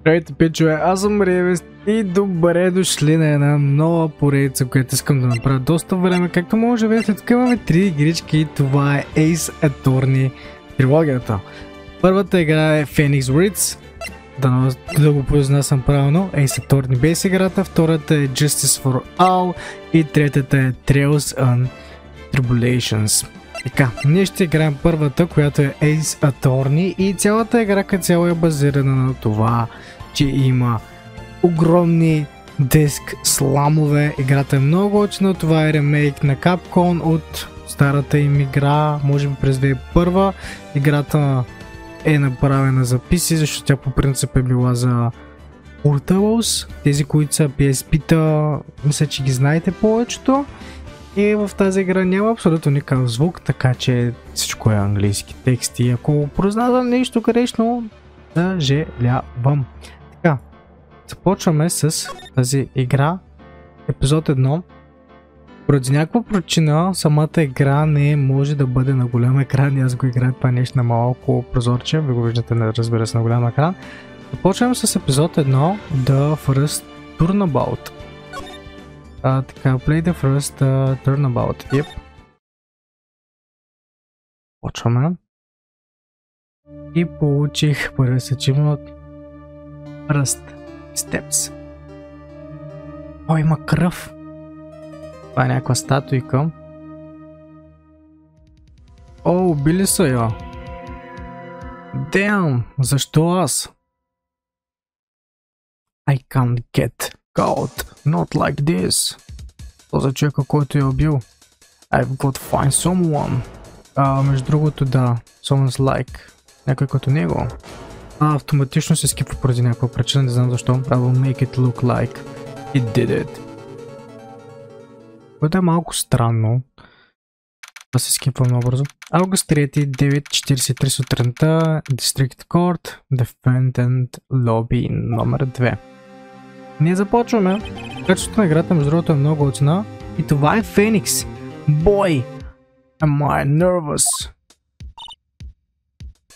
Здравейте, пичове, аз съм Ревест и добре дошли на една нова поредица, която искам да направя доста време. Както може да видите, тук имаме 3 игрички и това е Ace Attorney трилогията. Първата игра е Phoenix Wright, да го произнасям правилно, Ace Attorney без играта, втората е Justice for All и третата е Trials and Tribulations. Така, ние ще играем първата, която е Ace Attorney и цялата игра като цяло е базирана на това, че има огромни диск сламове. Играта е много очна, това е ремейк на Capcom от старата им игра, може би през 2001. Играта е направена за PC, защото тя по принцип е била за Portables. Тези, които са PSP-та, мисля, че ги знаете повечето. И в тази игра няма абсолютно никакъв звук, така че всичко е английски тексти. Ако произнасям нещо грешно, съжалявам. Така, започваме с тази игра, епизод 1. Поради някаква причина самата игра не може да бъде на голям екран и аз го играя това нещо на малко прозорче, ви го виждате, разбира се, на голям екран. Започваме с епизод 1, The First Turnabout. Така, play the first turnabout. Yep. Почваме. И получих първи achievement. First steps. О, има кръв. Това е някаква статуйка. О, убили са я. Damn, защо аз? I can't get caught, not like this. Този човека, който е убил. I've got to find someone. Между другото, да, someone's like. Някой като него. Автоматично се скипва поради някаква причина, не знам защо. I will make it look like it did it. Което е малко странно. Да се скипва много бързо. Август 3, 9:43 сутринта, District Court, Defendant Lobby номер 2. Ние започваме. Качеството на играта между другото е много оцена. И това е Phoenix. Boy, am I nervous.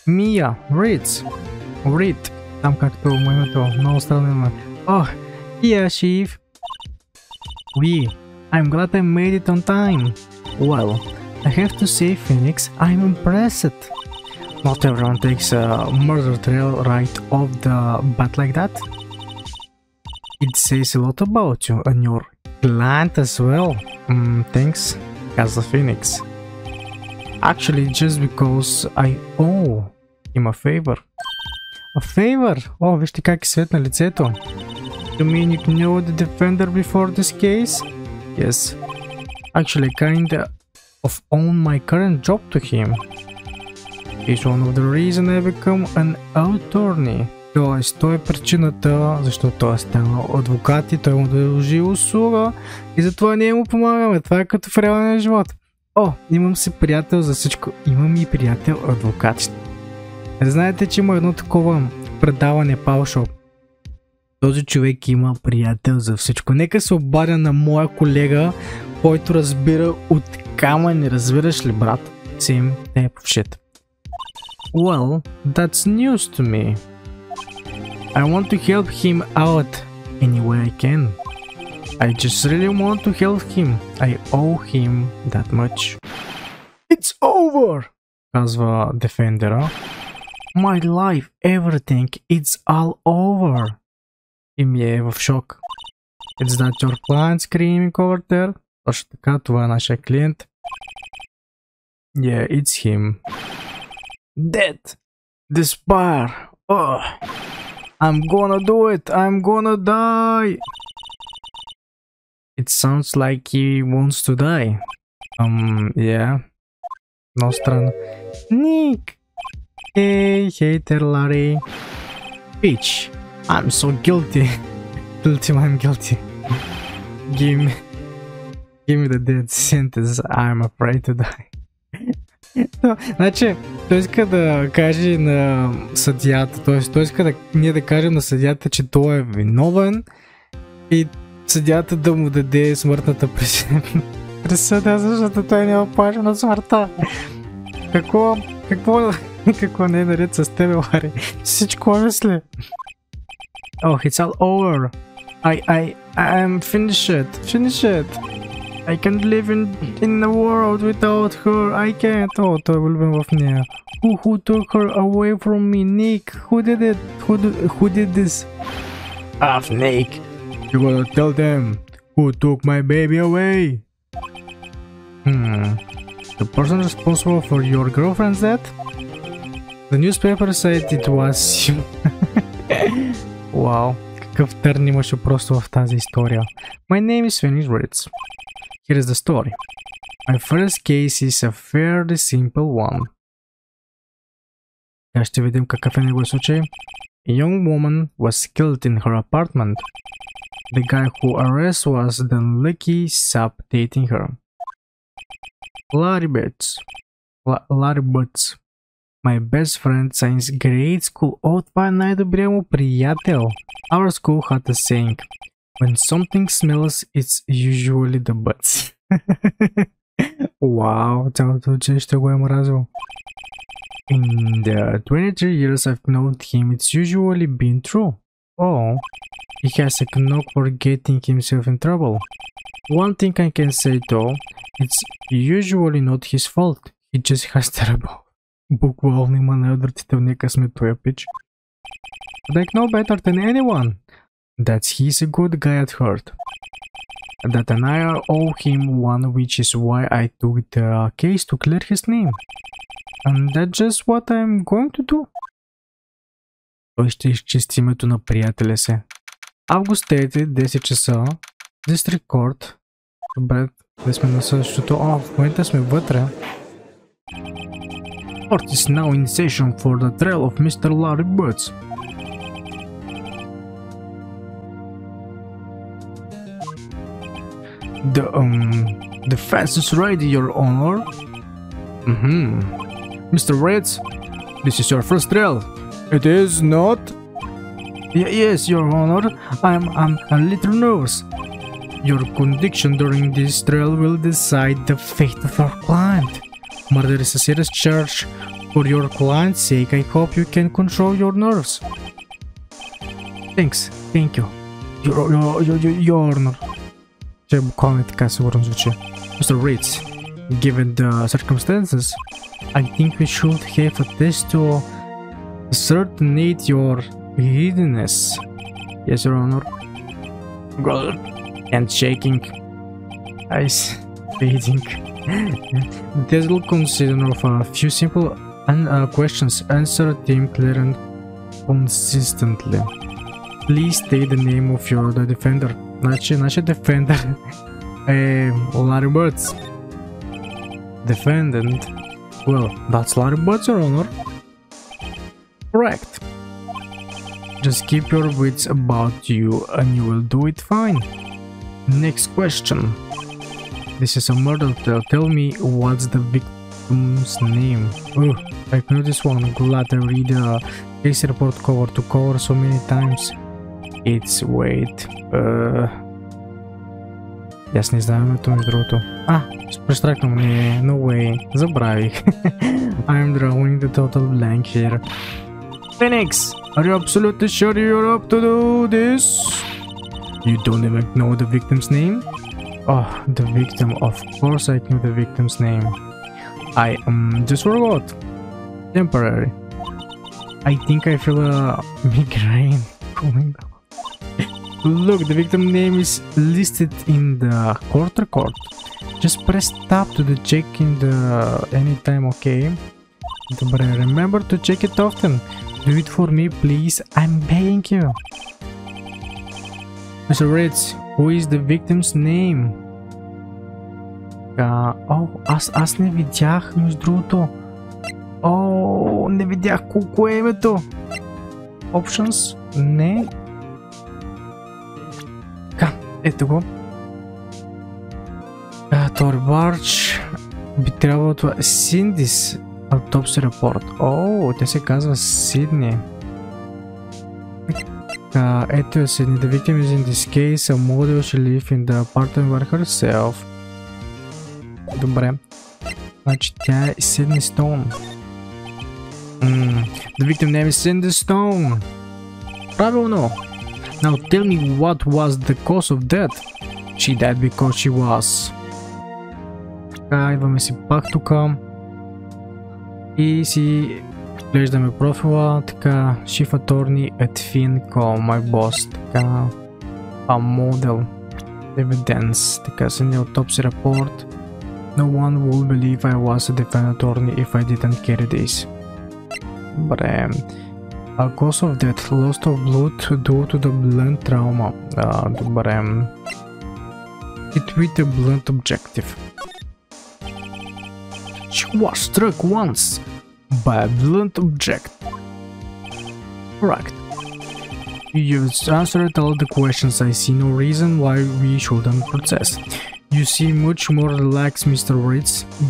Mia, Wright. Там както му името, много странно име. Oh, yeah, Chief. I'm glad I made it on time. Well, I have to say, Phoenix, I'm impressed. Not everyone takes a murder trail right off the bat like that. It says a lot about you and your client as well. Thanks, каза Phoenix. Actually, just because I owe him a favor. A favor? О, вижте как е свет на лицето. You mean you know the defender before this case? Yes. Actually, kinda of own my current job to him. It's one of the reason I become an attorney. Тоест, той е причината, защото той е станал адвокат и той му дължи услуга и затова ние му помагаме. Това е като в реалния живот. О, имам си приятел за всичко. Имам и приятел адвокат. Знаете, че има едно такова предаване Паушо. Този човек има приятел за всичко. Нека се обадя на моя колега, който разбира от камъни. Разбираш ли, брат? Same type of shit. Well, that's news to me. I want to help him out any way I can. I just really want to help him. I owe him that much. It's over! Казва Defender. My life, everything, it's all over. И ми е в шок. It's that your client screaming over there? Точно така, това е нашия клиент. Yeah, it's him. Dead! Despair! Ugh. I'm gonna do it! I'm gonna die! It sounds like he wants to die. Yeah. Много странно. Nick! Hey, hater Larry. Bitch! I'm so guilty. I'm guilty. Give me the death sentence. I'm afraid to die. Значи, той иска да каже на съдията, т.е. той иска ние да кажем на съдията, че той е виновен и съдията да му даде смъртната присъда, защото той няма плаща на смъртта. Какво не е наред с тебе, Лари? Всичко мисли. Oh, it's all over. I'm finish it. Finish it. I can't live in the world without her. I can't. Oh, той влюбен в нея. Who took her away from me? Nick. Who did it? Who did this? Ah, Nick. You gotta tell them who took my baby away. The person responsible for your girlfriend's death? The newspaper said it was you. Wow, какъв търн имаше просто в тази история. My name is Wright. Here is the story. My first case is a fairly simple one. Сега ще видим какъв е неговия случай. A young woman was killed in her apartment. The guy who arrested was the lucky sap dating her. Larry Butts. My best friend since grade school. О, това е най-добрият му приятел. Our school had a saying. When something smells, it's usually the butts. Вау, цялото училище го е мразило. In the 23 years I've known him, it's usually been true. Oh, he has a knock for getting himself in trouble. One thing I can say though, it's usually not his fault. He just has terrible. Буквално има най-отвратителния късмет този пич. But I know better than anyone that he's a good guy at heart. That and I owe him one, which is why I took the case to clear his name. And that's just what I'm going to do. Той ще изчисти името на приятеля си. Август 3, 10 часа. District Court. Добре, да сме на същото. О, в момента сме вътре. Court is now in session for the trial of Mr. Larry Butts. The defense is ready, Your Honor. Mr. Wright, this is your first trial. It is not? Yes, Your Honor. I'm a little nervous. Your conviction during this trial will decide the fate of our client. Murder is a serious charge. For your client's sake, I hope you can control your nerves. Thanks. Thank you. Your Honor. Че буквално така сигурно звучи. Mr. Wright, given the circumstances, I think we should have a test to ascertain your readiness. Yes, Your Honor. Good. And shaking. Ice. Reading. The test will consist of a few simple questions. Answer them clearly and consistently. Please state the name of the defender. Значи, нашия defender е Larry Butts. Defendant. Well, that's Larry Butts, Your Honor. Correct. Just keep your wits about you and you will do it fine. Next question. This is a murder trial. Tell me what's the victim's name. Oh, I know this one. Glad I read the case report cover to cover so many times. It's wait. Аз не знам името между другото. Престракнам. Не, no way. Забравих. I'm drawing the total blank here. Phoenix, are you absolutely sure you're up to do this? You don't even know the victim's name? Oh, the victim. Of course I knew the victim's name. I just forgot. Temporary. I think I feel a migraine coming down. Look, the victim name is listed in the court record. Just press tab to the check in the anytime, okay? But remember to check it often. Do it for me, please. I'm begging you. Mr. Wright, who is the victim's name? Аз не видях, между другото. Не видях колко е името. Options? Не. Ето го. Тори Барч. Би трябвало това. Синдис. Autopsy report. Тя се казва Сидни. Ето е Сидни. The victim is in this case a model she live in the apartment by herself. Добре. Значи тя е Сидни Стоун. The victim name is Cindy Stone. Правилно. Now tell me, what was the cause of death? She died because she was... Така, идваме си пак тук. И си глеждаме профила. Така, chief attorney at Finco, my boss. Така, model evidence. Така, send the autopsy report. No one will believe I was a defense attorney if I didn't carry this. Добре. Cause of death, loss of blood due to the blunt trauma. Добре. Hit with a blunt objective. She was struck once by a blunt object. Correct. You've answered all the questions. I see no reason why we shouldn't process. You seem much more relaxed, Mr. Wright.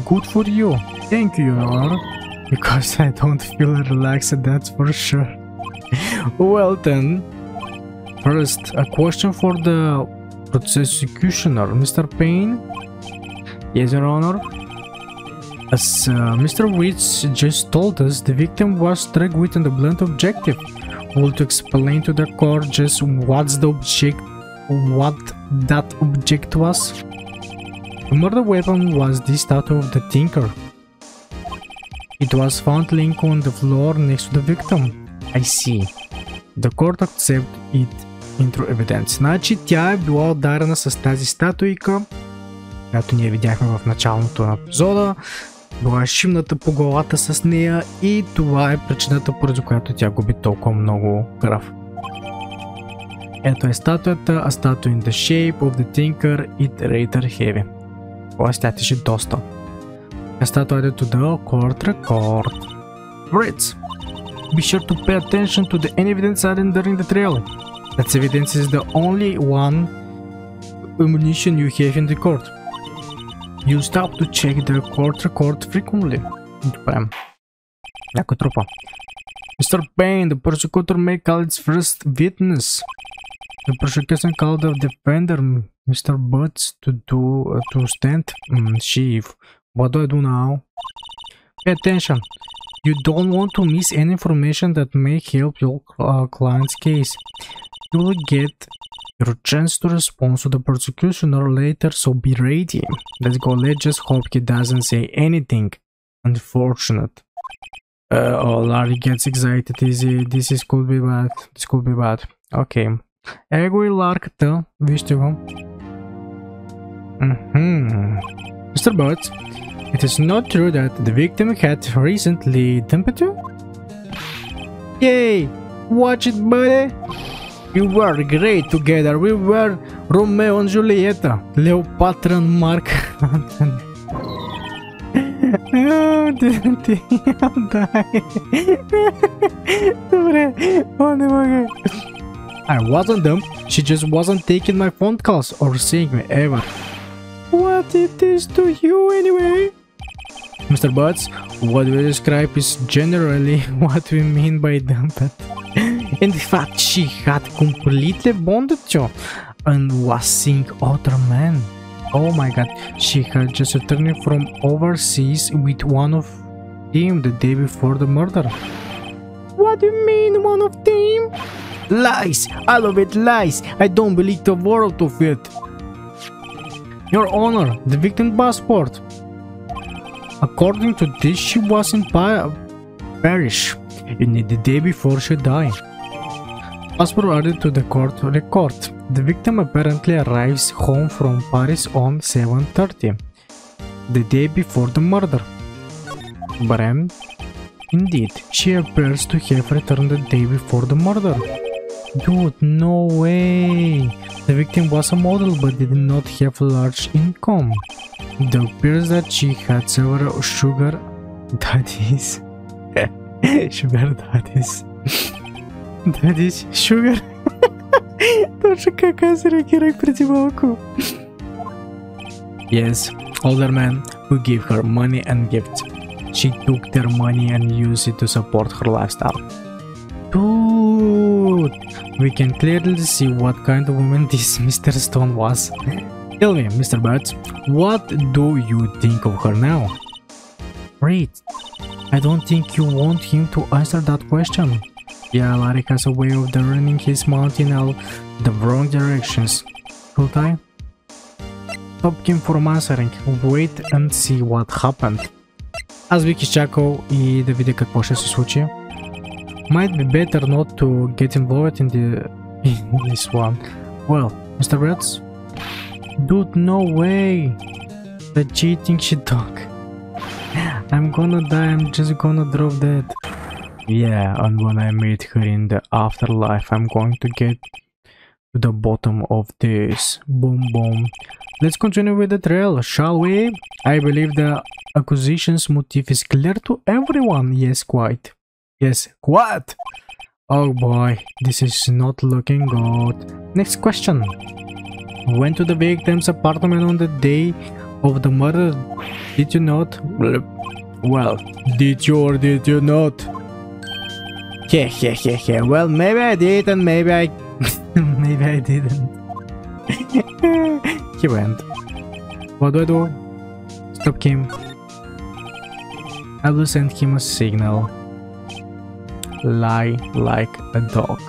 Good for you. Thank you, Your Honor. Because I don't feel relaxed, that's for sure. Well then, first, a question for the prosecutioner, Mr. Payne. Yes, Your Honor. As Mr. Wright just told us, the victim was struck with a blunt objective. Will you explain to the court just what that object was? The murder weapon was this tattoo of the Tinker. It was found laying on the floor next to the victim. I see. The court accepts it into evidence. Значи тя е била ударена с тази статуйка, която ние видяхме в началото на епизода. Била е шимната по главата с нея и това е причината, поради която тя губи толкова много кръв. Ето е статуята, a statue in the shape of the Tinker, it rather heavy. Тоест тя тежи доста. A statue added to the court record. Brits, be sure to pay attention to the evidence added during the trial. That evidence is the only one ammunition you have in the court. You stop to check the court record frequently. Добре. Някой трупа. Mr. Payne, the prosecutor may call its first witness. The prosecution called the defender, Mr. Butts, to stand. Chief, what do I do now? Pay attention. You don't want to miss any information that may help your client's case. You will get your chance to respond to the prosecutioner later, so be ready. Let's go, let's just hope he doesn't say anything unfortunate. Oh, Larry gets excited, easy. This could be bad. This could be bad. Okay. Его и Ларката, вижте го. Mr. Butts, it is not true that the victim had recently temperature? Yay! Watch it, buddy! We were great together. We were Romeo and Julieta. Cleopatra and Mark Antony. Добре, не мога. I wasn't dumb. She just wasn't taking my phone calls or seeing me ever. What it is to you anyway? Mr. Butts, what we describe is generally what we mean by dumped. In fact, she had completely bonded you and was seeing other men. Oh my god, she had just returned from overseas with one of them the day before the murder. What do you mean, one of them? Lies! All of it lies! I don't believe a word of it. Your Honor, the victim passport. According to this, she was in Paris the day before she died. Passport added to the court record. The victim apparently arrives home from Paris on 7:30, the day before the murder. Bram, indeed, she appears to have returned the day before the murder. Dude, no way! The victim was a model but did not have large income. It appears that she had several sugar daddies. Sugar daddies. Daddies, sugar. Точно как аз реагирах преди малко. Yes, older men who give her money and gifts. She took their money and used it to support her lifestyle. Dude, we can clearly see what kind of woman this Mr. Stone was. Tell me, Mr. Butts, what do you think of her now? Wait, I don't think you want him to answer that question. Yeah, Larry has a way of turning his mountain out the wrong directions. Could I? Stop him from answering. Wait and see what happened. Аз бих изчакал и да видя какво ще се случи. Might be better not to get involved in this one. Well, Mr. Reds? Dude, no way! The cheating shit dog. I'm gonna die, I'm just gonna drop dead. Yeah, and when I meet her in the afterlife, I'm going to get to the bottom of this. Boom, boom. Let's continue with the trail, shall we? I believe the accusation's motive is clear to everyone. Yes, quite. Yes, what? Oh boy, this is not looking good. Next question. Went to the victim's apartment on the day of the murder, did you not? Well, did you or did you not? Well, maybe I did and maybe I... maybe I didn't. He went. What do I do? Stop him. I will send him a signal. Lie like a dog.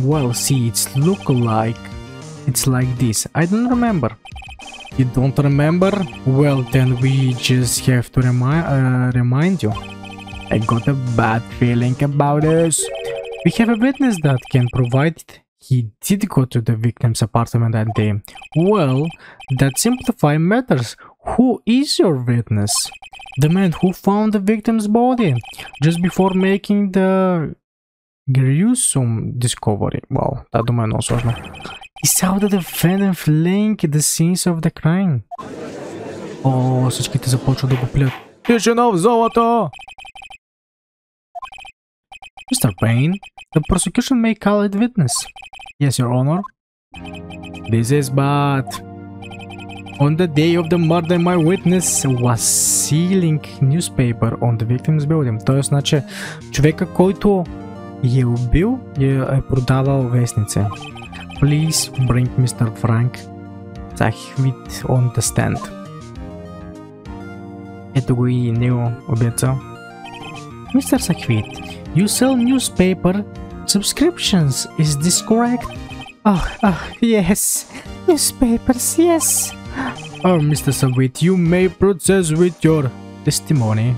Well, see, it's look like... It's like this. I don't remember. You don't remember? Well, then we just have to remind you. I got a bad feeling about this. We have a witness that can provide it. He did go to the victim's apartment that day. Well, that simplifies matters. Who is your witness? The man who found the victim's body just before making the gruesome discovery. Wow, that дума е много сложно. He saw the defendant fleeing the scenes of the crime. О, всичките започват да го плят. Тишина в залата! Mr. Payne, the prosecution may call it witness. Yes, Your Honor. This is bad. On the day of the murder, my witness was sealing newspaper on the victim's building. Тоест, значи, човека, който е убил, е продавал вестници. Please bring Mr. Frank Захвит on the stand. Ето го и него обеца. Mr. Захвит, you sell newspaper subscriptions, is this correct? Yes. Newspapers, yes. Oh, Mr. Захвit, you may proceed with your testimony.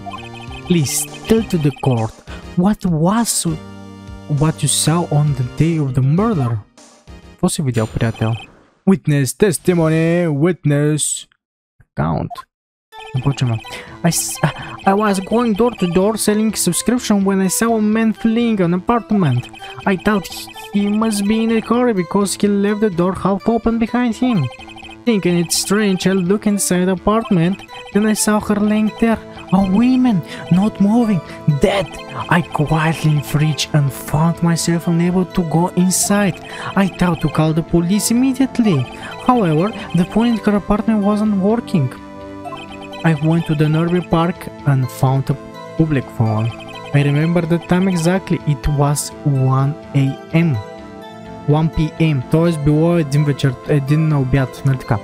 Please tell to the court what you saw on the day of the murder. Какво си видял, приятел? Witness, testimony, witness, account. Започваме. I was going door to door selling subscription when I saw a man fleeing an apartment. I thought he must be in a hurry because he left the door half open behind him. Thinking it's strange, I looked inside the apartment, then I saw her laying there, a woman, not moving, dead. I quietly reached and found myself unable to go inside. I thought to call the police immediately. However, the phone in her apartment wasn't working. I went to the nearby park and found a public phone. I remember the time exactly, it was 1 a.m. 1 p.m. Т.е. било един на обяд, нали така?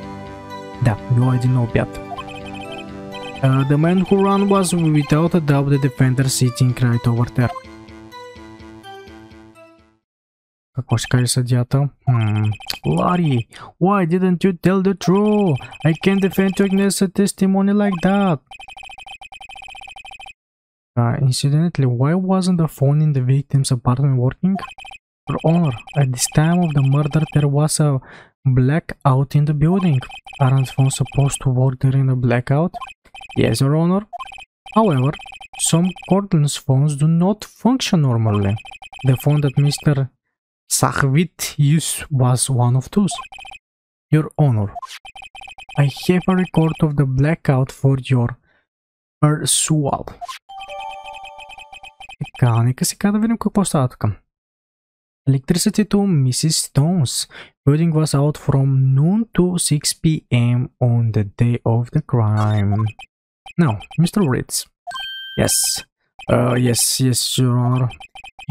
Да, било един на обяд. The man who ran was without a doubt the defender sitting right over there. Какво ще каже съдията? Larry, why didn't you tell the truth? I can't defend you against a testimony like that. Incidentally, why wasn't the phone in the victim's apartment working? Your Honor, at this time of the murder there was a blackout in the building. Aren't phones supposed to work during a blackout? Yes, Your Honor. However, some cordless phones do not function normally. The phone that Mr. Захвит used was one of those. Your Honor, I have a record of the blackout for your perusal. Така, нека сега да видим какво става тук. Electricity to Mrs. Stone's building was out from noon to 6 p.m. on the day of the crime. Now, Mr. Ritz. Yes. Yes, Your Honor.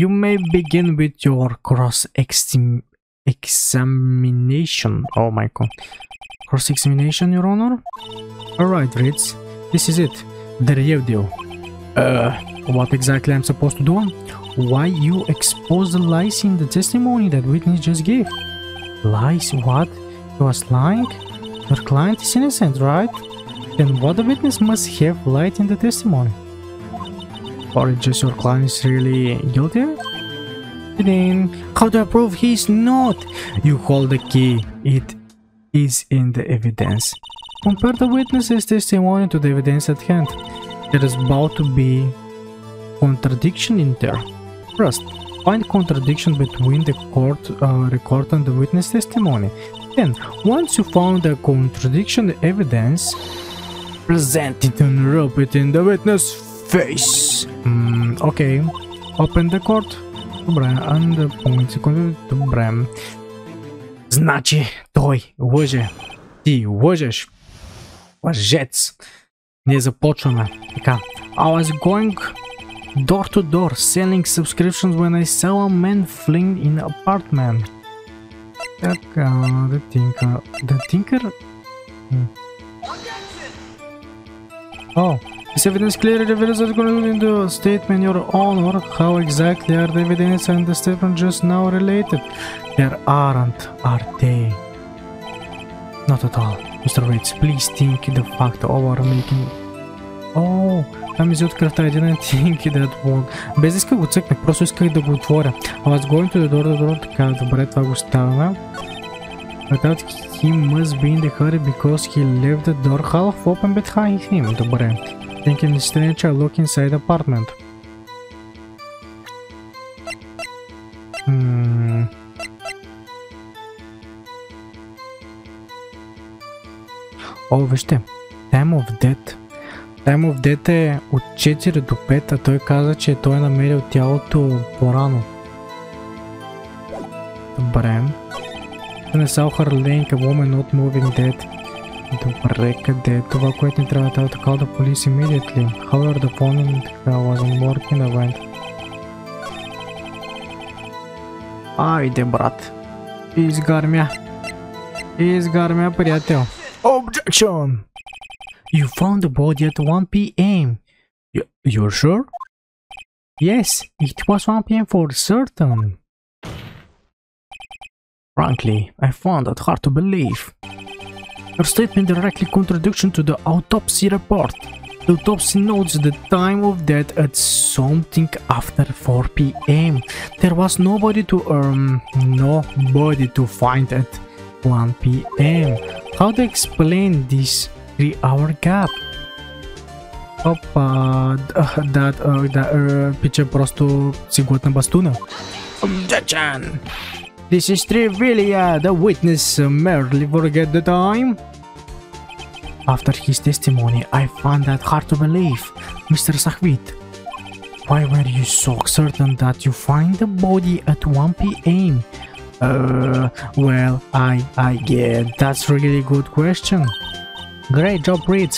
You may begin with your cross-examination. Oh my god. Cross-examination, Your Honor? Alright, Ritz. This is it. The real deal. What exactly I'm supposed to do? Why you expose the lies in the testimony that witness just gave? Lies? What? He was lying? Your client is innocent, right? Then what the witness must have lied in the testimony? Or just your client is really guilty? Then how do I prove he's not? You hold the key. It is in the evidence. Compare the witness's testimony to the evidence at hand. There is bound to be contradiction in there. First, find contradiction between the court record and the witness testimony. Then, once you found the contradiction evidence, present it and rub it in the witness face. Okay, open the court. Добре, and the point. Добре. Значи, той лъже. Ти лъжеш. Лъжец. Ние започваме. Така. I was going door to door selling subscriptions when I saw a man fleeing in an apartment. Така, the thinker. Oh, this evidence clearly reveals that according to the statement, Your Honor, how exactly are the evidence and the statement just now related? There aren't, are they? Not at all. Mr. Wright, please think the fact over making... Oh, там изяд кръвта. I didn't think that one. Без да иска го цъкнах, просто исках да го отворя. I was going to the door. Така, добре, това го ставаме. I thought he must be in the hurry because he left the door half open behind him. Добре. Thinking it's strange, I look inside the apartment. О, вижте. Time of Death. Time of Death е от 4 до 5, а той каза, че той е намерил тялото по-рано. Добре. Не са охърлен към woman not moving dead. Добре, къде е това, което ни трябва да call the police immediately? However, the phone wasn't working event. Айде, брат. Изгармя, приятел. Objection! You found the body at 1 p.m. You're sure? Yes, it was 1 p.m. for certain. Frankly, I found that hard to believe. Your statement directly contradiction to the autopsy report. The autopsy notes the time of death at something after 4 p.m. There was nobody to find at 1 p.m. How to explain this 3-hour gap? Опа, пича просто си глътна бастуна. Objection! This is trivial. The witness merely forget the time. After his testimony, I found that hard to believe. Mr. Sahvit, why were you so certain that you find the body at 1 p.m.? Well, I get that's really good question. Great job, Wright.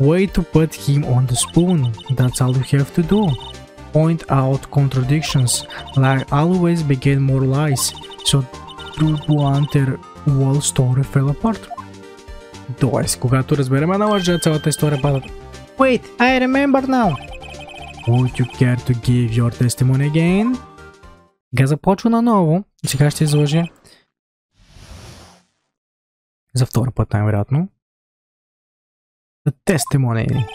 Way to put him on the spoon. That's all you have to do. Point out contradictions, like always begin more lies, so truth their whole story fell apart. Тоест, когато разберем една лъжа, цялата история пада. Wait, I remember now. Would you care to give your testimony again? Га започва наново. Сега ще изложи за втори път, най-вероятно. The testimony.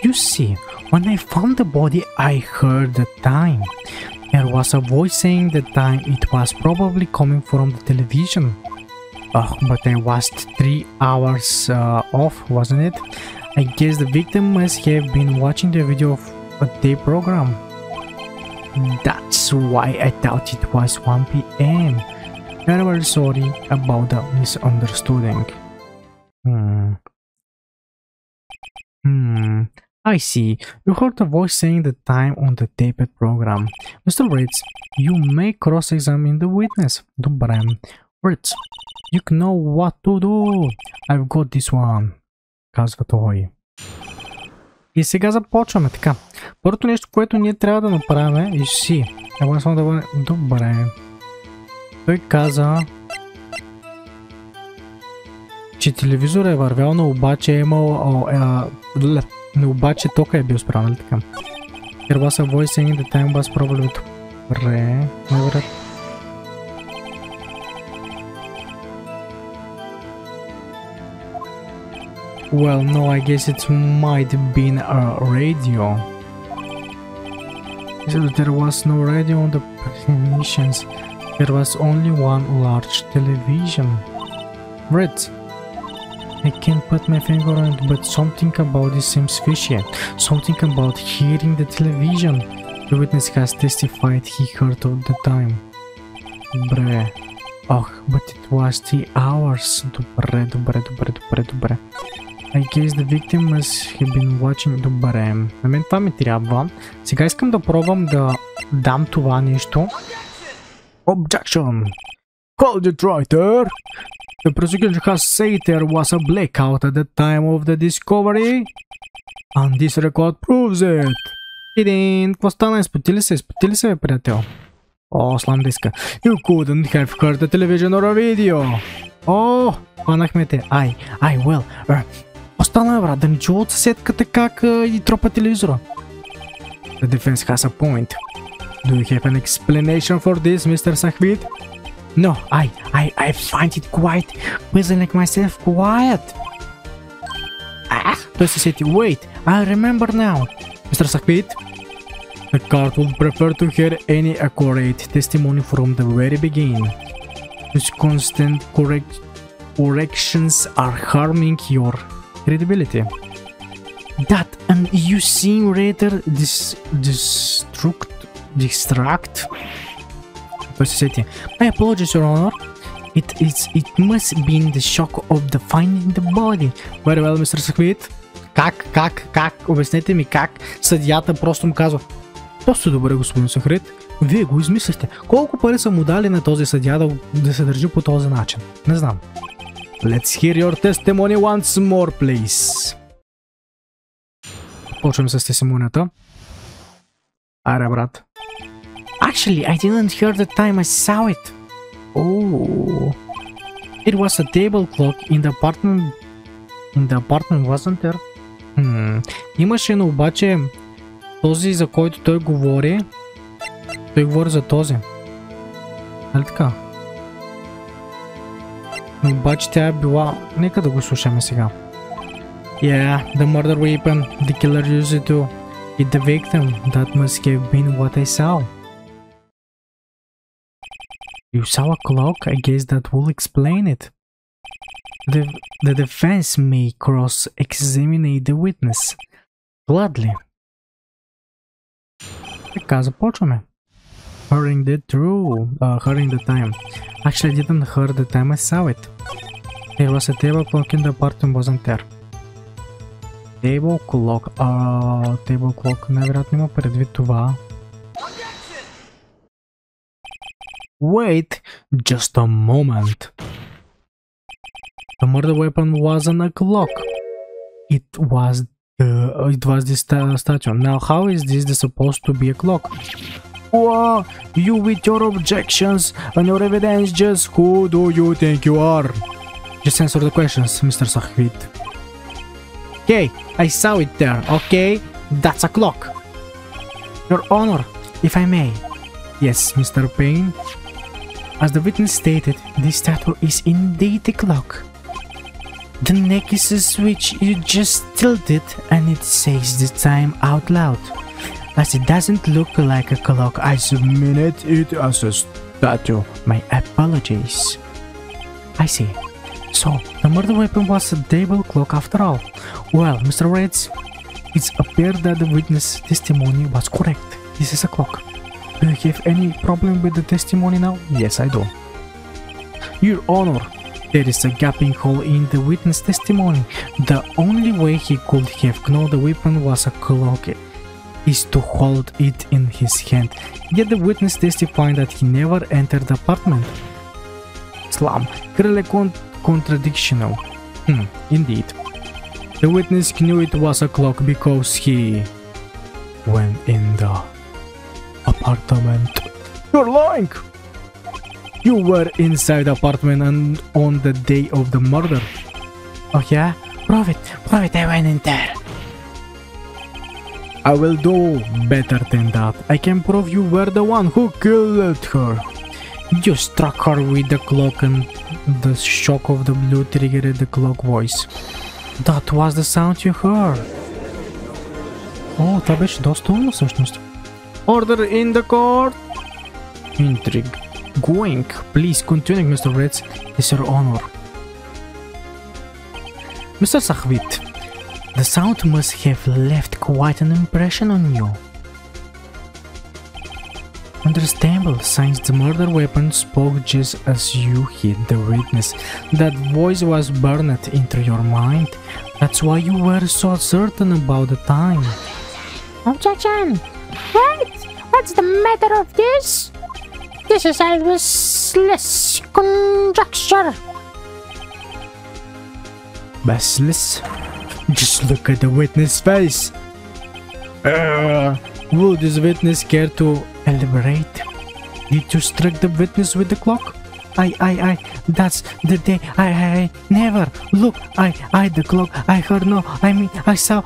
You see, when I found the body, I heard the time. There was a voice saying the time. It was probably coming from the television. Oh, but I was 3 hours off, wasn't it? I guess the victim must have been watching the video of a day program. That's why I thought it was 1 p.m. I'm very sorry about the misunderstanding. I see. You heard a voice saying the time on the taped program. Mr. Wright, you may cross-examine the witness. Добре. Wright, you know what to do. I've got this one. Казва той. И сега започваме така. Първото нещо, което ние трябва да направим е си. Добре. Той каза, че телевизор е вървял, но обаче е имал Но обаче тока е бил справен, нали така? There was a voice saying the time was probably добре. Добре. Well, no, I guess it might have been a radio. So there was no radio on the missions. There was only one large television. Right. I can't put my finger on it, but something about this seems fishy. Something about hearing the television. The witness has testified he heard all the time. Добре. Oh, but it was 3 hours. Добре. I guess the victim must have been watching. Добре. На мен това ми трябва. Сега искам да пробвам да дам това нещо. Objection! Call it writer! The prosecution has said there was a blackout at the time of the discovery. And this record proves it. Тидин! Какво стана? Изпотили се, приятел. О, слам диска. You couldn't have heard the television or a video. О, хванахме те. Well. Остана, брат, да ни чува от съседката как и тропа телевизора. The defense has a point. Do you have an explanation for this, Mr. Sahvid? No, I find it quite puzzling myself quiet. Той се сети. Wait, I remember now. Mr. Sahvid? The court would prefer to hear any accurate testimony from the very beginning. These constant corrections are harming your credibility. That and you seem rather distract. Той се сети. I apologize, Your Honor. It must be in the shock of the finding the body. Very well, Mr. Sahvid. Как? Обяснете ми как съдията просто му казва. Доста добре, господин Сахрид. Вие го измислихте. Колко пари са му дали на този съдия да се държи по този начин? Не знам. Let's hear your testimony once more, please. Почваме с тестимонията. Аре, брат. Actually, I didn't hear the time I saw it. Oh. It was a table clock in the apartment. Wasn't there? Имаше, но обаче този, за който той говори за този. Нали така? Но обаче тя е била... Нека да го слушаме сега. Yeah, the murder weapon the killer used to hit the victim. That must have been what I saw. You saw a clock? I guess that will explain it. The defense may cross-examine the witness. Gladly. Така, започваме. Hurrying the time. Actually, I didn't hear the time I saw it. There was a table clock in the apartment, wasn't there? Table clock, най-вероятно има предвид това. Wait, just a moment. The murder weapon wasn't a clock. It was this statue. Now, how is this supposed to be a clock? Wow, you with your objections and your evidence, just who do you think you are? Just answer the questions, Mr. Sahvid. Okay, I saw it there, okay? That's a clock. Your Honor, if I may. Yes, Mr. Payne. As the witness stated, this statue is indeed a clock. The neck is a switch, you just tilt it and it says the time out loud. As it doesn't look like a clock, I submit it as a statue. My apologies. I see. So, the murder weapon was a table clock after all. Well, Mr. Wright, it's appeared that the witness testimony was correct. This is a clock. Do you have any problem with the testimony now? Yes, I do. Your Honor, there is a gaping hole in the witness testimony. The only way he could have known the weapon was a clock is to hold it in his hand. Yet the witness testified that he never entered the apartment. Slam. Clearly contradictional. Indeed. The witness knew it was a clock because he went in the apartment. You're lying! You were inside the apartment and on the day of the murder. Oh yeah? Prove it, I went in there. I will do better than that. I can prove you were the one who killed her. You struck her with the clock and the shock of the blue triggered the clock voice. That was the sound you heard. О, това беше доста умно всъщност. Order in the court. Intrigue. Going. Please continue, Mr. Wright. It's your honor. Mr. Sahvit, the sound must have left quite an impression on you. Understandable, since the murder weapon spoke just as you hit the witness. That voice was burned into your mind. That's why you were so certain about the time. Objection! Right! What's the matter of this? This is a baseless conjecture. Baseless? Just look at the witness' face. Would this witness care to elaborate? Did you strike the witness with the clock? I, that's the day, I, never. Look, the clock, I heard no, I mean, I saw.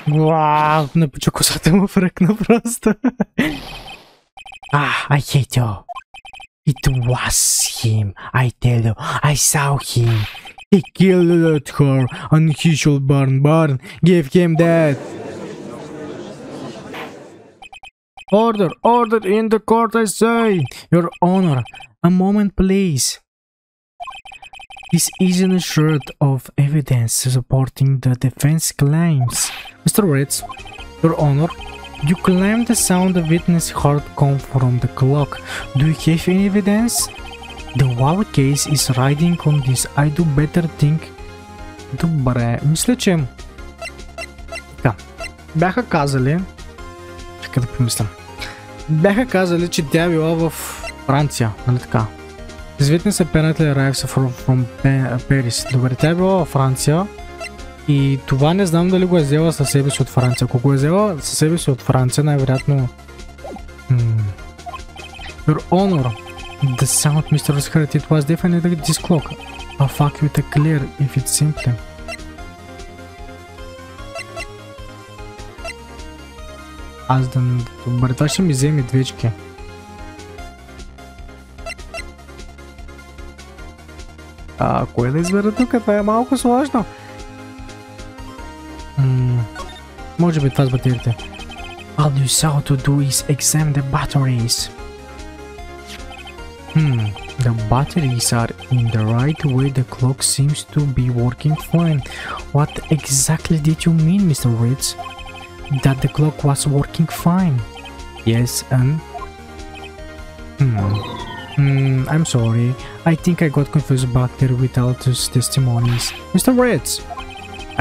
Вау, на косата му фръкна просто. I hate you. It was him, I tell you, I saw him. He killed her and he should burn, give him that. Order in the court, I say. Your honor, a moment please. This isn't a shred of evidence supporting the defense claims. Mr. Wright, your honor, you claim the sound the witness heard come from the clock. Do you have any evidence? The whole case is riding on this. I do better think. Добре, мисля, че... Така, бяха казали... Чакай да помислям. Бяха казали, че тя била в Франция, нали така? This witness apparently arrives from Paris. Добре, тя е била във Франция и това не знам дали го е взела със себе си от Франция. Ако го е взела със себе си от Франция, най-вероятно... Your honor, the sound Mr. heard, it was definitely this clock. A fuck with a clear if it's simple. Аз да... Добре, това ще ми вземе двечки. Кое да избера тук? Това е малко сложно. Може би това с батериите. All you saw to do is examine the batteries. The batteries are in the right way. The clock seems to be working fine. What exactly did you mean, Mr. Wright? That the clock was working fine? Yes, and... I'm sorry. I think I got confused back there with all those testimonies. Mr. Wright,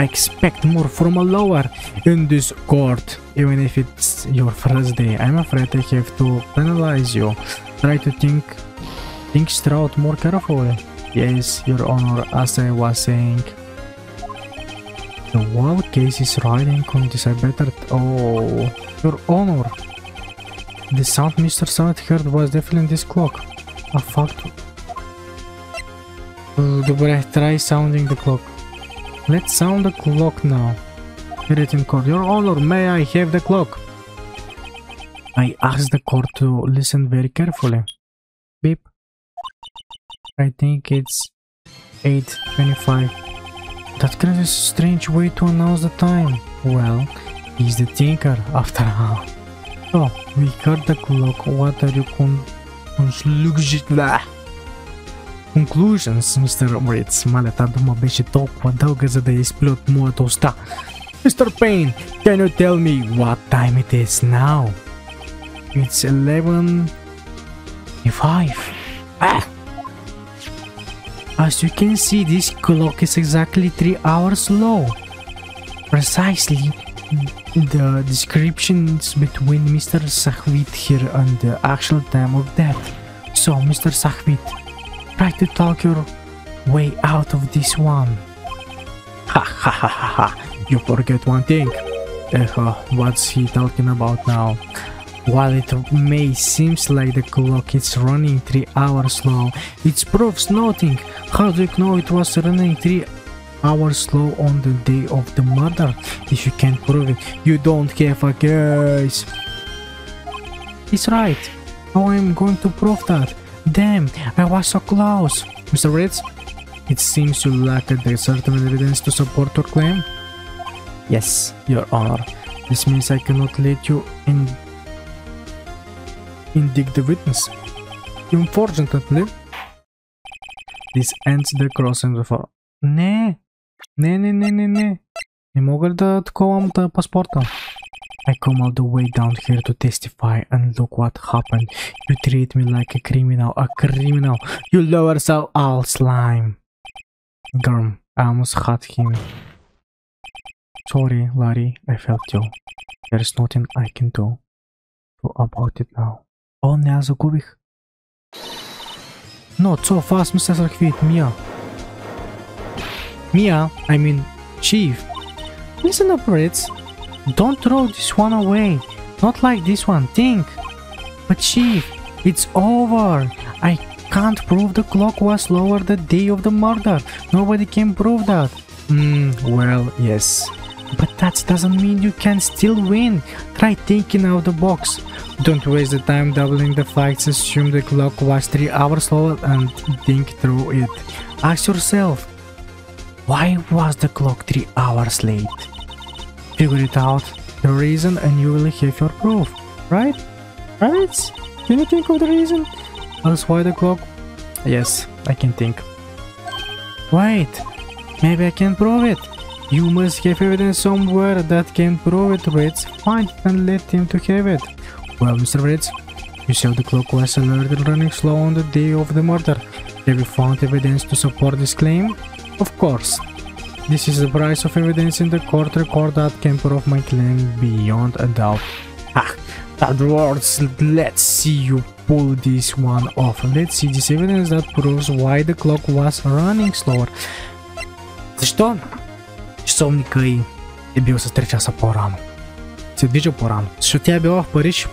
I expect more from a lawyer in this court, even if it's your first day. I'm afraid I have to penalize you. Try to think things out more carefully. Yes, Your Honor, as I was saying. The whole case is riding on this. I better... Oh, Your Honor. The sound Mr. Summit heard was definitely this clock. A fact. Добре, try sounding the clock. Let's sound the clock now. Hear it in court. Your Honor, may I have the clock? I asked the court to listen very carefully. Beep. I think it's 8:25. That kind of strange way to announce the time. Well, he's the thinker after all. Oh, we heard the clock. What are your conclusions, Mr. Wright? Маля, тази дума беше толкова дълга, за да я изплю от моята уста. Mr. Payne, can you tell me what time it is now? It's 11:05. As you can see, this clock is exactly 3 hours low. Precisely the descriptions between Mr. Sahvit here and the actual time of death. So, Mr. Sahvit, try to talk your way out of this one. Ha ha ha ha ha. You forget one thing. What's he talking about now? While it may seem like the clock is running 3 hours slow, it proves nothing. How do you know it was running 3 hours slow on the day of the murder. If you can't prove it, you don't have a case. He's right. How am I going to prove that? Damn, I was so close. Mr. Ritz, it seems you lack the certain evidence to support your claim. Yes, Your Honor. This means I cannot let you indict the witness. Unfortunately, this ends the crossing before. Не. Не мога да таковам паспорта. I come all the way down here to testify, and look what happened. You treat me like a criminal. You lower self all slime. Girl, I almost had him. Sorry, Larry, I felt you. There's nothing I can do about it now. О, не, аз загубих. Not so fast, Mr. Sarkvit, Mia, I mean, Chief. Listen up, Ritz. Don't throw this one away. Not like this one, think. But Chief, it's over. I can't prove the clock was slower the day of the murder. Nobody can prove that. Well, yes. But that doesn't mean you can still win. Try thinking out the box. Don't waste the time doubling the facts. Assume the clock was 3 hours slower and think through it. Ask yourself, why was the clock 3 hours late? Figure it out, the reason, and you will have your proof, right? Right? Can you think of the reason? Else why the clock? Yes, I can think. Wait, maybe I can prove it. You must have evidence somewhere that can prove it, Ritz. Find it and let him to have it. Well, Mr. Ritz, you said the clock was alerted running slow on the day of the murder. Have you found evidence to support this claim? Of course. This is the price of evidence in the court record that can prove my claim beyond a doubt. That works. Let's see you pull this one off. Let's see this evidence that proves why the clock was running slower. Защо часовника й е бил с 3 часа по-рано? Се движа по-рано. Защото тя е била в Париж.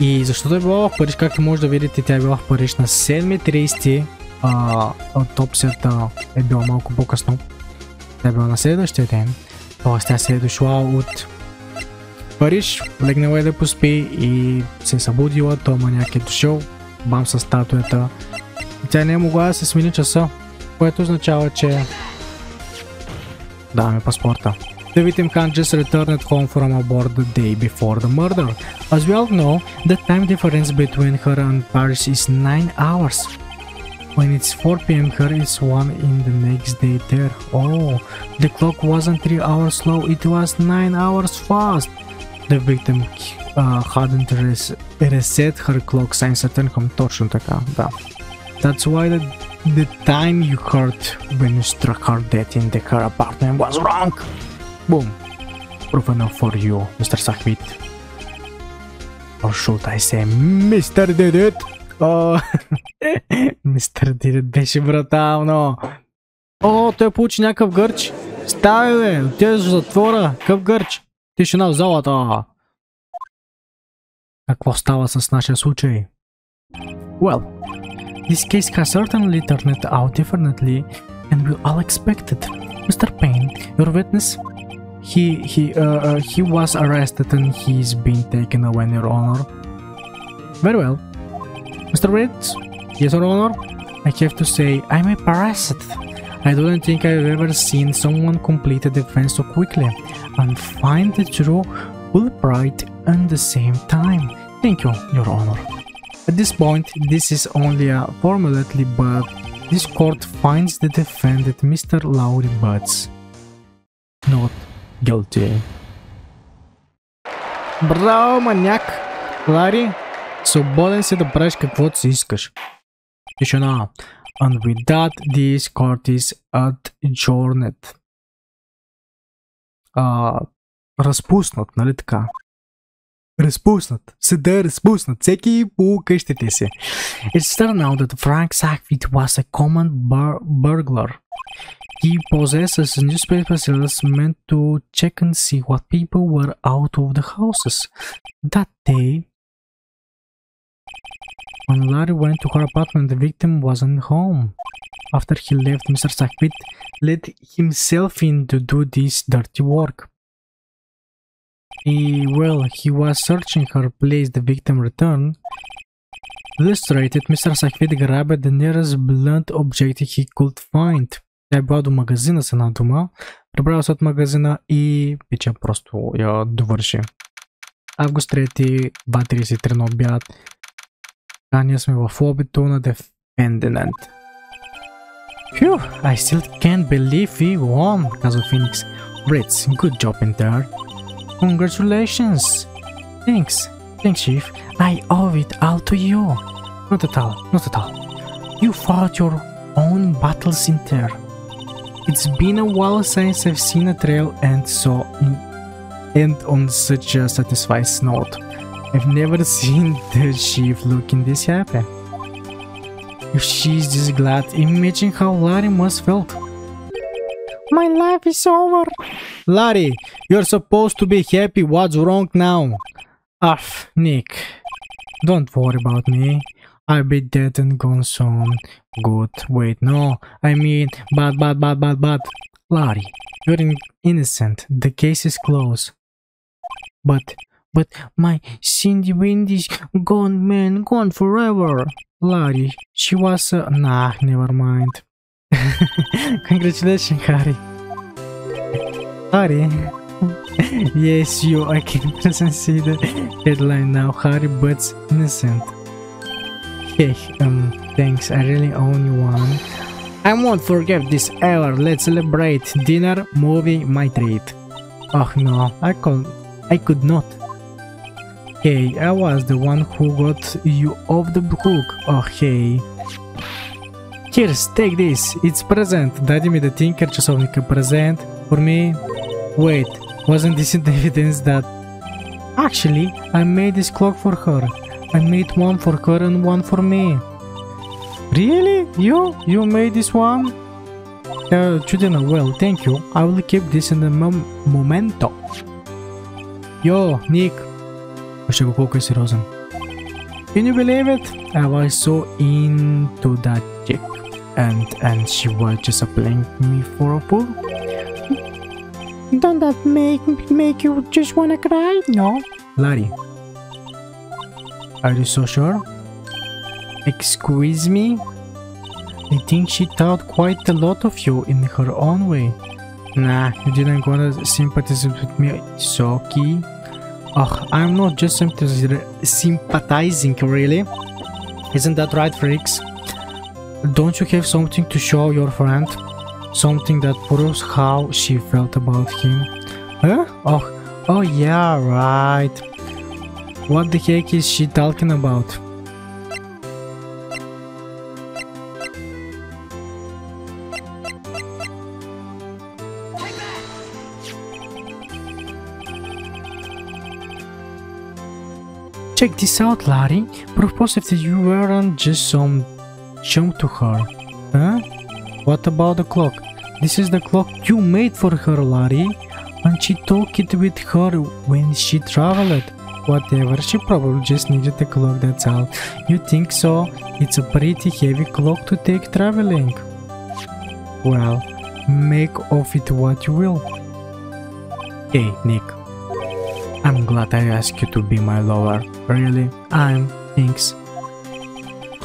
И защото е била в Париж, както може да видите, тя е била в Париж на 7:30. Аутопсията е била малко по-късно. Тя е била на следващия ден. Тоест тя се е дошла от Париж, легнала е да поспи и се е събудила. Той маняк е дошъл, бам с статуята. И тя не е могла да се смени часа, което означава, че даваме паспорта. The victim can't just return at home from aboard the day before the murder. As we all know, the time difference between her and Paris is 9 hours. When it's 4 p.m. here, it's 1 in the next day there. Oh, the clock wasn't 3 hours slow, it was 9 hours fast. The victim hadn't reset her clock sign certain come. Точно така, да. That's why the time you heard when you struck her dead in her apartment was wrong. Boom. Proof enough for you, Mr. Sakvit. Or should I say, Mr. Didit? Oh, Mr. Didit беше брутално. О, той получи някакъв гърч. Ставай, бе, отидеш в затвора. Какъв гърч? Тишина в залата. Какво става с нашия случай? Well, this case has certainly turned out differently and we all expected. Mr. Payne, your witness, he was arrested and he's been taken away, Your Honor. Very well. Mr. Ritz, yes, Your Honor. I have to say, I'm impressed. I don't think I've ever seen someone complete a defense so quickly and find the truth right at the same time. Thank you, Your Honor. At this point, this is only a formality, but this court finds the defendant, Mr. Laurie Butts, not guilty. Браво, маняк! Лари, свободен си да правиш каквото си искаш. Тишина. And with that, this court is adjourned. Разпуснат, нали така? Разпуснат. Съда е разпуснат. Всеки по къщите си. It's turned out that Frank Sackvit was a common burglar. He possesses newspaper sellers meant to check and see what people were out of the houses. That day, when Larry went to her apartment, the victim wasn't home. After he left, Mr. Sackvit let himself in to do this dirty work. Well, he was searching her place, the victim returned. Illustrated, Mr. Sakvit grabbed the nearest blunt object he could find. Тя е била до магазина с една дума, прибрала се от магазина и пича просто я довърши. Август 3, 2:33 на обяд. Ние сме в лобито на Defendant. Phew, I still can't believe we won, казва Феникс. Ritz, good job in there. Congratulations. Thanks, Chief. I owe it all to you. Not at all, not at all. You fought your own battles in there. It's been a while since I've seen a trail end on such a satisfied note. I've never seen the chief looking this happy. If she's this glad, imagine how Larry must felt. My life is over. Larry, you're supposed to be happy. What's wrong now? Nick. Don't worry about me. I'll be dead and gone soon. Good. Wait, no. I mean, but. Larry, you're innocent. The case is closed. But my Cindy Windy's gone, man. Gone forever. Larry, she was Nah, never mind. Congratulations, Harry. Harry? Yes, I can present see the headline now. Harry Butt's innocent. Hey, thanks. I really owe you one. I won't forget this ever. Let's celebrate. Dinner, movie, my treat. Oh no, I could not. Hey, I was the one who got you off the hook. Oh, hey. Here's, take this. It's present. Даде ми да тинкер часовника. Present for me. Wait, wasn't this evidence that... Actually, I made this clock for her. I made one for her and one for me. Really? You made this one? Chudena, well, thank you. I will keep this in the momento. Yo, Nick. Вижте го колко е сериозен. Can you believe it? I was so into that chick. And she was just playing me for a fool. Don't that make you just wanna cry? No. Larry. Are you so sure? Excuse me? I think she thought quite a lot of you in her own way. Nah, you didn't wanna sympathize with me, Soki. I'm not just sympathizing, really. Isn't that right, freaks? Don't you have something to show your friend? Something that proves how she felt about him? Huh? Oh yeah, right. What the heck is she talking about? Check this out, Larry. Proof positive you weren't just some chump to her. Huh? What about the clock? This is the clock you made for her, Larry. And she took it with her when she traveled. Whatever, she probably just needed a clock, that's all. You think so? It's a pretty heavy clock to take traveling. Well, make of it what you will. Hey, Nick. I'm glad I asked you to be my lover. Really, thanks.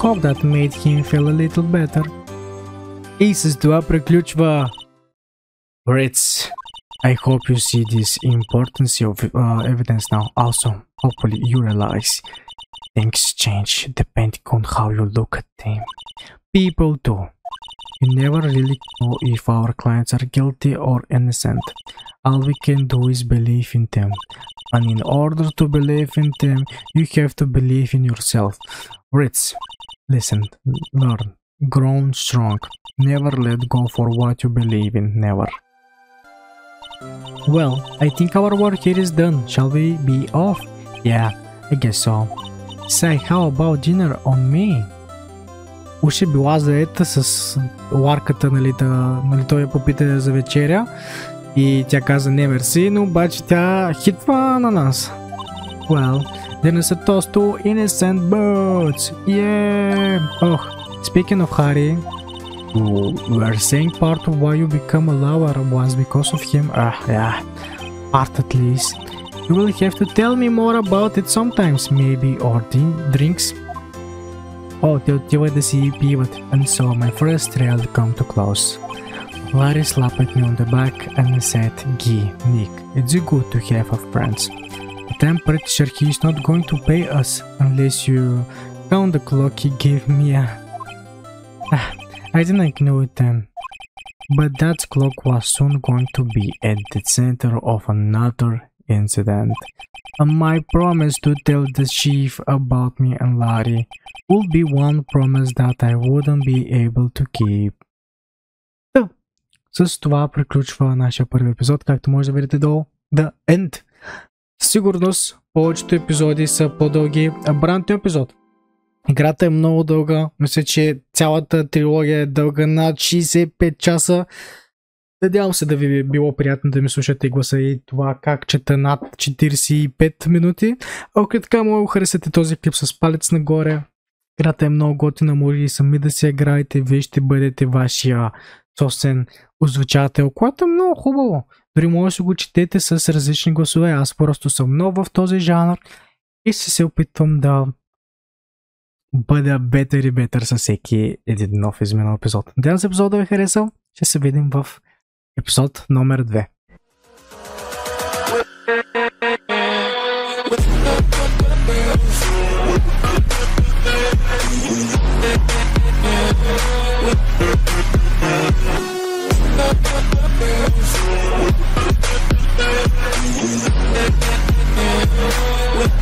Hope that made him feel a little better. И с това приключва Ritz. I hope you see this importance of evidence now. Also, hopefully you realize things change depending on how you look at them. People do. We never really know if our clients are guilty or innocent. All we can do is believe in them. And in order to believe in them, you have to believe in yourself. Ritz, listen, learn, grow strong. Never let go for what you believe in, never. Well, I think our work here is done. Shall we be off? Yeah, I guess so. Say, how about dinner on me? Уж е била заета с ларката, нали той я попита за вечеря и тя каза не мерси, но обаче тя хитва на нас. Well, then it's a toast to innocent birds. Yeah! Oh, speaking of Harry, You were saying part of why you become a lover was because of him? Yeah, part at least. You will have to tell me more about it sometimes, maybe, or drinks. О, те отиват да си пиват. And so my first trail come to close. Larry slapped me on the back and said, "Gee, Nick, it's good to have a friends. But I'm pretty sure he's not going to pay us unless you count the clock he gave me." I didn't know it then. But that clock was soon going to be at the center of another incident. And my promise to tell the chief about me and Larry will be one promise that I wouldn't be able to keep. С това приключва нашия първи епизод, както може да видите долу. The End. Сигурност, повечето епизоди са по-дълги. Брандният епизод. Играта е много дълга. Мисля, че цялата трилогия е дълга над 65 часа. Надявам се да ви е било приятно да ми слушате гласа и това как чета над 45 минути. Ако е така, може да харесате този клип с палец нагоре. Играта е много готина, може и сами да си играете. Вие ще бъдете вашия собствен озвучател, което е много хубаво. Дори може да си го четете с различни гласове. Аз просто съм нов в този жанр и се опитвам да бъда бетър и бетър със всеки един нов изминал епизод. Надявам се епизод да ви харесал. Ще се видим в епизод номер 2. With